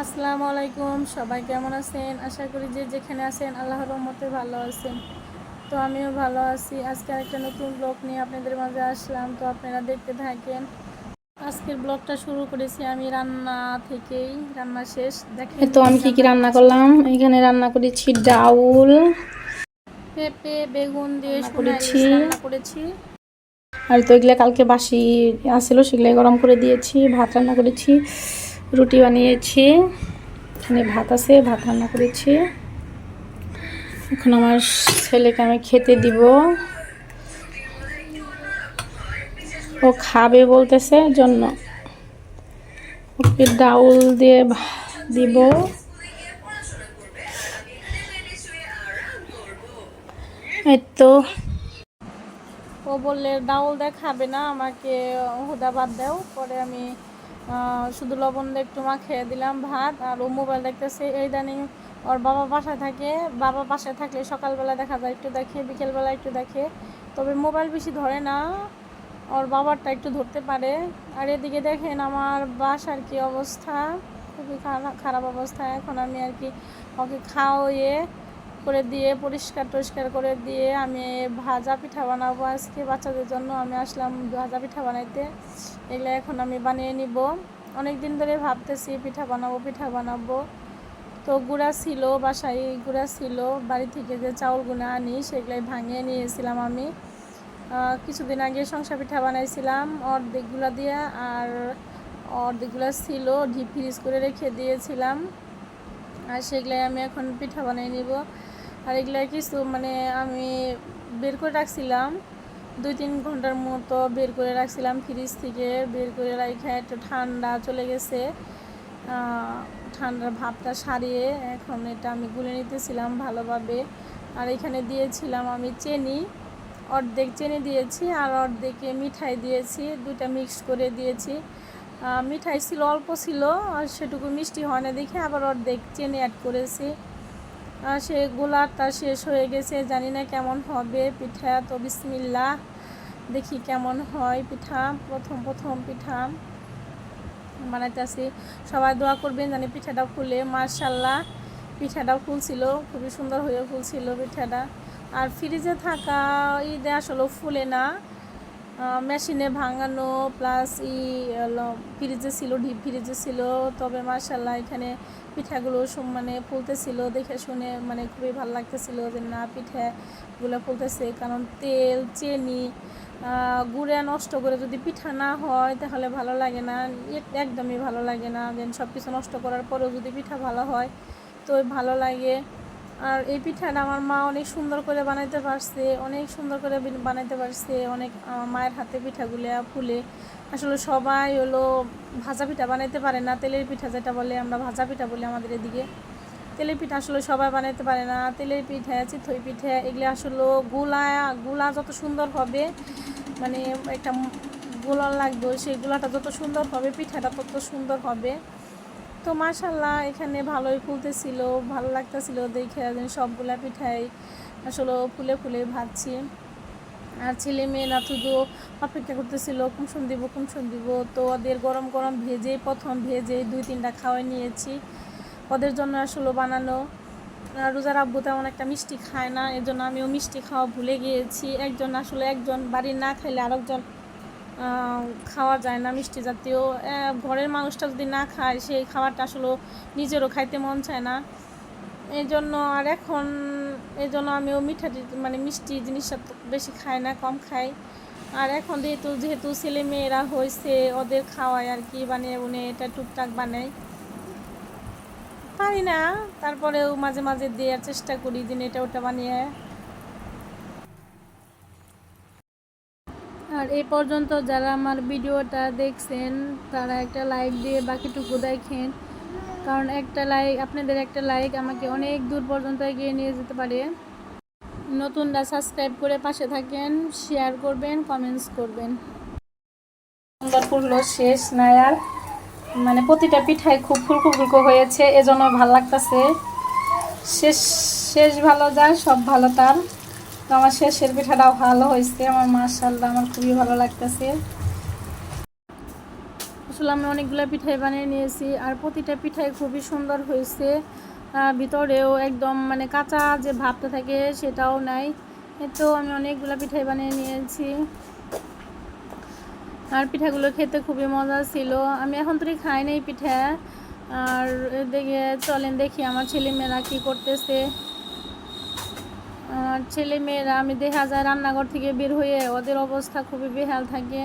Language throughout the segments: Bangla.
আসসালামু আলাইকুম, সবাই কেমন আছেন? আশা করি যে যেখানে আছেন আল্লাহর রহমতে ভালো আছেন। তো আমিও ভালো আছি। আজকে একটা নতুন ব্লগ নিয়ে আপনাদের মাঝে আসলাম, তো আপনারা দেখতে থাকেন। আজকের ব্লগটা শুরু করেছি আমি রান্না থেকেই। রান্না শেষ দেখেন। তো আমি কি কি রান্না করলাম, এখানে রান্না করেছি ডাউল, পেঁপে বেগুন দিয়ে রান্না সোনা করেছি। ইলিশ রান্না করেছি। আর তো এগুলো কালকে বাসি আসছিল, সেগুলো গরম করে দিয়েছি। ভাত রান্না করেছি, রুটি বানিয়েছি, এখানে ভাত আছে, ভাত রান্না করেছি। এখন আমার ছেলেকে আমি খেতে দিব, ও খাবে বলতেছে, জন্য ওকে ডাউল দিয়ে দিব। এই তো ও বললে ডাউল দিয়ে খাবে না, আমাকে হুদা ভাত দাও। পরে আমি শুধু লবণ দিয়ে একটু মাখিয়ে দিলাম ভাত। আর ও মোবাইল দেখতেছে। এই ইদানিং ওর বাবা বাসায় থাকে। বাবা বাসায় থাকলে সকালবেলা দেখা যায় একটু দেখে, বিকেলবেলা একটু দেখে, তবে মোবাইল বেশি ধরে না। ওর বাবারটা একটু ধরতে পারে। আর এদিকে দেখেন আমার বাসার কি অবস্থা, খুবই খারাপ অবস্থা। এখন আমি আর কি ওকে খাওয়িয়ে করে দিয়ে পরিষ্কার টরিষ্কার করে দিয়ে আমি ভাজা পিঠা বানাবো আজকে বাচ্চাদের জন্য। আমি আসলাম ভাজা পিঠা বানাইতে। এগুলো এখন আমি বানিয়ে নিব। অনেক দিন ধরে ভাবতেছি পিঠা বানাবো। তো গুঁড়া ছিল বাসায়, গুঁড়া ছিল বাড়ি থেকে যে চাউলগুলো আনি সেগুলাই ভাঙিয়ে নিয়েছিলাম আমি। কিছুদিন আগে সংসার পিঠা বানাইছিলাম অর্ধেকগুলো দিয়ে, আর অর্ধেকগুলো ছিল ডিপ ফ্রিজ করে রেখে দিয়েছিলাম। আর সেগুলাই আমি এখন পিঠা বানিয়ে নিব। আর এগুলো কিছু আমি বের করে রাখছিলাম 2-3 ঘন্টার মতো, বের করে রাখছিলাম ফ্রিজ থেকে। বের করে রাখা একটু ঠান্ডা চলে গেছে, ঠান্ডার ভাবটা সারিয়ে এখন এটা আমি গুলে নিতেছিলাম ভালোভাবে। আর এখানে দিয়েছিলাম আমি চিনি, অর্ধেক চিনি দিয়েছি আর অর্ধেকে মিঠাই দিয়েছি, দুইটা মিক্স করে দিয়েছি। মিঠাই ছিল অল্প ছিল, আর সেটুকু মিষ্টি হয় না দেখে আবার অর্ধেক চিনি অ্যাড করেছি। সে গোলাটা শেষ হয়ে গেছে, জানি না কেমন হবে পিঠা। তো বিসমিল্লাহ, দেখি কেমন হয় পিঠা। প্রথম পিঠা বানাইতেছি। সবাই দোয়া করবেন জানি পিঠাটা ফুলে। মাশাআল্লাহ, পিঠাটাও ফুলছিল, খুবই সুন্দর হয়ে ফুলছিল পিঠাটা। আর ফ্রিজে থাকা ঈদে আসলে ফুলে না, মেশিনে ভাঙানো প্লাস ফ্রিজে ছিল, ডিপ ফ্রিজে ছিল। তবে মাশাআল্লাহ এখানে পিঠাগুলো ফুলতেছিল, দেখে শুনে খুবই ভালো লাগতেছিল যে না পিঠাগুলো ফুলতেছে। কারণ তেল চিনি গুঁড়া নষ্ট করে যদি পিঠা না হয় তাহলে ভালো লাগে না, একদমই ভালো লাগে না। দেন সব কিছু নষ্ট করার পরেও যদি পিঠা ভালো হয় তো ভালো লাগে। আর এই পিঠাটা আমার মা অনেক সুন্দর করে বানাইতে পারছে, অনেক আমার মায়ের হাতে পিঠাগুলো ফুলে। আসলে সবাই হলো ভাজা পিঠা বানাইতে পারে না, তেলের পিঠা যেটা বলে আমরা ভাজা পিঠা বলি আমাদের এদিকে। তেলের পিঠা আসলে সবাই বানাইতে পারে না। তেলের পিঠা চিতই পিঠা এগুলো আসলে গুলা যত সুন্দর হবে, একটা গোলা লাগবে, সেই গোলাটা যত সুন্দর হবে পিঠাটা তত সুন্দর হবে। তো মাশাআল্লাহ এখানে ভালোই ফুলতেছিল, ভালো লাগতেছিল দেখে। সবগুলা পিঠাই আসলে ফুলে ফুলে ভাজছি। আর ছেলে মেয়েরা শুধু অপেক্ষা করতেছিল কুমসুম দিব। তো ওদের গরম গরম প্রথম ভেজে 2-3টা খাওয়াই নিয়েছি। ওদের জন্য আসলে বানানো। রোজার আব্বু তেমন একটা মিষ্টি খায় না, এর জন্য আমিও মিষ্টি খাওয়া ভুলে গিয়েছি। একজন বাড়ির না খাইলে আরেকজন খাওয়া যায় না মিষ্টি জাতীয়। ঘরের মানুষটা যদি না খায় সেই খাবারটা আসলে নিজেরও খাইতে মন চায় না। এই জন্য আমিও মিষ্টি জিনিসটা বেশি খাই না, কম খাই। আর এখন যেহেতু ছেলে মেয়েরা হয়েছে ওদের খাওয়াই আর কি, বানিয়ে বুনিয়ে এটা টুকটাক বানাই, পারি না তারপরেও মাঝে মাঝে দেওয়ার চেষ্টা করি দিন এটা ওটা বানিয়ে। আর এই পর্যন্ত যারা আমার ভিডিওটা দেখছেন তারা একটা লাইক দিয়ে বাকিটুকু দেখেন, কারণ আপনাদের একটা লাইক আমাকে অনেক দূর পর্যন্ত এগিয়ে নিয়ে যেতে পারে। নতুনরা সাবস্ক্রাইব করে পাশে থাকেন, শেয়ার করবেন, কমেন্টস করবেন। সুন্দর ফুললো শেষ নাই আর, প্রতিটা পিঠাই খুব ফুলকো হয়েছে, এজন্য ভালো লাগতেছে। শেষ শেষ ভালো যায় সব ভালো তার। তো আমার শেষের পিঠাটাও ভালো হয়েছে, আমার মাশাআল্লাহ আমার খুবই ভালো লাগতেছে। আসলে আমি অনেকগুলো পিঠাই বানিয়ে নিয়েছি, আর প্রতিটা পিঠাই খুবই সুন্দর হয়েছে। ভিতরেও একদম মানে কাঁচা যে ভাবটা থাকে সেটাও নাই। তো আমি অনেকগুলো পিঠাই বানিয়ে নিয়েছি, আর পিঠাগুলো খেতে খুবই মজা ছিল। আমি এখন তো খাই নাই পিঠা। আর এদিকে চলেন দেখি আমার ছেলেমেয়েরা কী করতেছে। আর ছেলেমেয়েরা আমি দেখা যায় রান্নাঘর থেকে বের হয়ে ওদের অবস্থা খুবই বেহাল থাকে।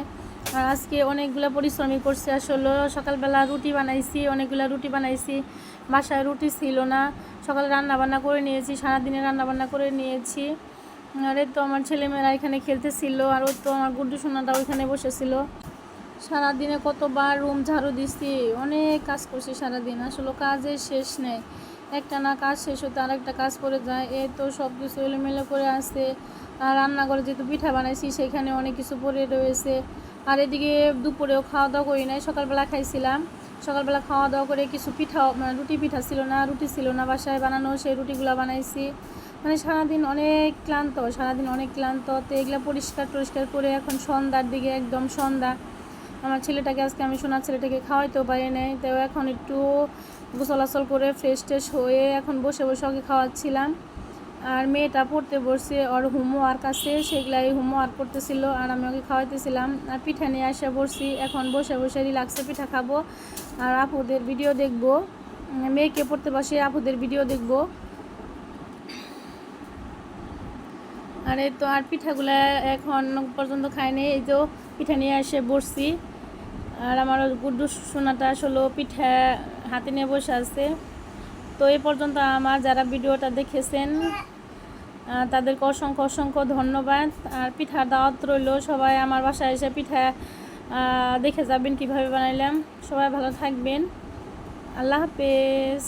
আর আজকে অনেকগুলো পরিশ্রমী করছে। আসলে সকালবেলা রুটি বানাইছি, অনেকগুলো রুটি বানাইছি, বাসায় রুটি ছিল না। সকালে রান্নাবান্না করে নিয়েছি, সারাদিনে রান্নাবান্না করে নিয়েছি। আর এই তো আমার ছেলেমেয়েরা এখানে খেলতেছিল, আর ওই তো আমার গুড্ডু সোনাটা ওইখানে বসেছিল। সারাদিনে কতবার রুম ঝাড়ু দিছি, অনেক কাজ করছি সারাদিন। আসলে কাজের শেষ নেই, একটা না কাজ শেষ হতে আর একটা কাজ করে যায়। এই তো সব কিছু এলোমেলো করে আসছে। আর রান্নাঘরে যেহেতু পিঠা বানাইছি সেখানে অনেক কিছু পড়ে রয়েছে। আর এদিকে দুপুরেও খাওয়া দাওয়া করি নাই, সকালবেলা খাইছিলাম। সকালবেলা খাওয়া দাওয়া করে কিছু পিঠা মানে রুটি পিঠা ছিল না, রুটি ছিল না বাসায় বানানো, সেই রুটিগুলো বানাইছি। মানে সারাদিন অনেক ক্লান্ত, তো এগুলো পরিষ্কার টরিষ্কার করে এখন সন্ধ্যার দিকে, একদম সন্ধ্যা। আমার ছেলেটাকে আজকে আমি সোনার ছেলেটাকে খাওয়াইতেও পারি নাই, তো এখন একটু গোসলাচল করে ফ্রেশ ট্রেশ হয়ে এখন বসে বসে ওকে খাওয়াচ্ছিলাম। আর মেয়েটা পড়তে বসছে, ওর হোমওয়ার্ক আছে, সেগুলাই হোমওয়ার্ক করতেছিল, আর আমি ওকে খাওয়াইতেছিলাম। আর পিঠা নিয়ে আসে বসছি, এখন বসে বসে রিল্যাক্সে পিঠা খাবো আর আপুদের ভিডিও দেখবো। মেয়েকে পড়তে বসে আপুদের ভিডিও দেখবো। আর এই তো আর পিঠাগুলা এখন পর্যন্ত খাইনি, এই তো পিঠা নিয়ে এসে বসছি। আর আমার গুড্ডু সোনাটা আসলে পিঠা হাতে নিয়ে বসে আছে। তো এই পর্যন্ত আমার যারা ভিডিওটা দেখেছেন তাদেরকে অসংখ্য অসংখ্য ধন্যবাদ। আর পিঠার দাওয়াত রইল, সবাই আমার বাসায় এসে পিঠা দেখে যাবেন কিভাবে বানাইলাম। সবাই ভালো থাকবেন, আল্লাহ হাফেজ।